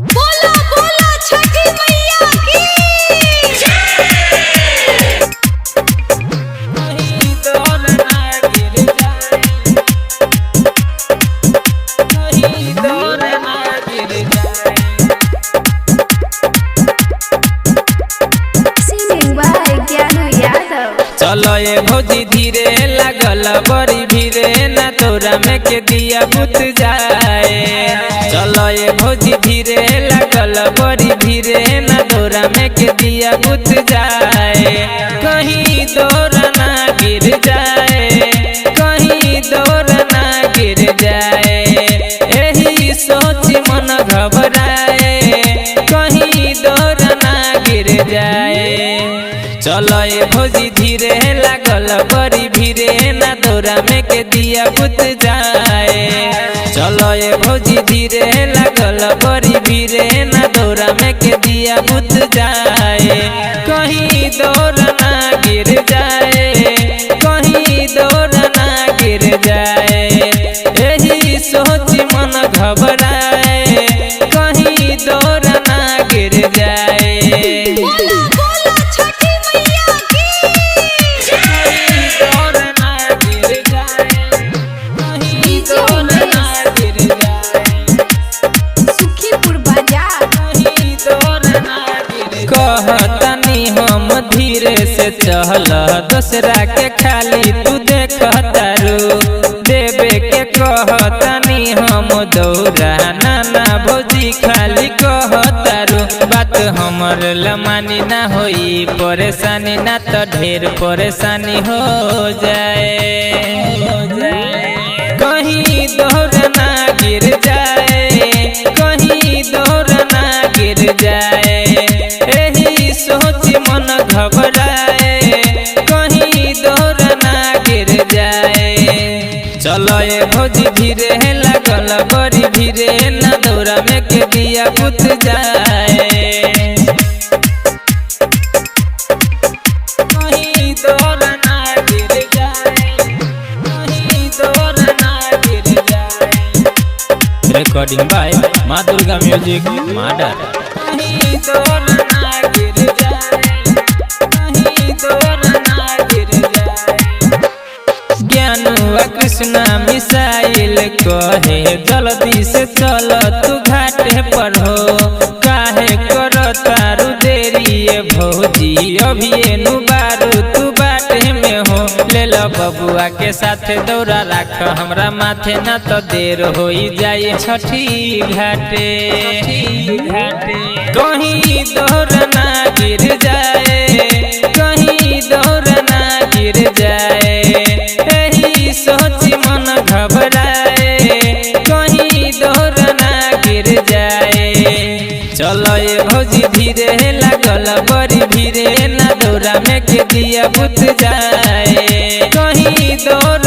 बोलो बोलो छठी मैया की कहीं दौर ना गिर जाए, कहीं दौर ना गिर जाए। सिंगिंग बाय ज्ञानू यादव। चलो ये भौजी धीरे लागल बड़ी भीरे ना तोरा में के दिया बुत जाए। चलो ये भौजी धीरे लागल बड़ी भीरे ना तोरा में के दिया बुत जाए। कहीं दौरा ना गिर जाए, कहीं दौरा ना गिर जाए। यही सोच मन घबराए, कहीं दौरा ना गिर जाए। चलो ये भौजी धीरे लागल बड़ी भीरे ना दौरा में के दिया बुत जाए। चलो ये भौजी धीरे लागल बड़ी भीरे ना दौरा में के दिया बुत जाए। कहीं दौरा ना गिर जाए, कहीं दौरा ना गिर जाए। यही सोच मन घबराए, कहीं दौरा ना गिर जाए। बोलो बोलो छठी मैया की कहीं दौर ना गिर जाए, कहीं दौर ना गिर जाए, सुखीपुर बाजार। कहीं दौर ना गिर जाए। कहतनी हम धीरे से चल, दूसरा के खाली तू देखतारू। देवे के कहतनी हम दौरा नाना भौजी खाली कहतारू। बात हमर लमानी ना होई परेशानी, ना तो ढेर परेशानी हो जाए। कहीं दौड़ ना गिर जाए, कहीं दौड़ ना गिर जाए। यही सोच मन घबराए, कहीं दौड़ ना गिर जाए। चलो ये भौजी धीरे लागल बड़ी भीरे ना दौरा में के दिया बुत जाए। कहीं दौर ना गिर जाए, कहीं दौर ना गिर जाए। रिकॉर्डिंग बाय माँ दुर्गा म्यूजिक माडर। कहीं दौर ना गिर जाए, कहीं दौर ना गिर जाए। ज्ञानू कृष्णा मिसाइल कहे जल्दी से चल तू घाटे पर हो। काहे करो तारू देरी ये भौजी, अभी एनु बारू तू बाटे में हो। ले लो बबुआ के साथ दौरा राख हमरा माथे, ना तो देर हो जाए छठी घाटे। कहीं दौर ना गिर जाए, कहीं दौर ना गिर जाए। यही सोच मन घबराए, कहीं दौर ना गिर जाए। चलो ये भौजी धीरे लागल बड़ी भीरे ना दौरा में के दिया बुत जाए। कहीं दौर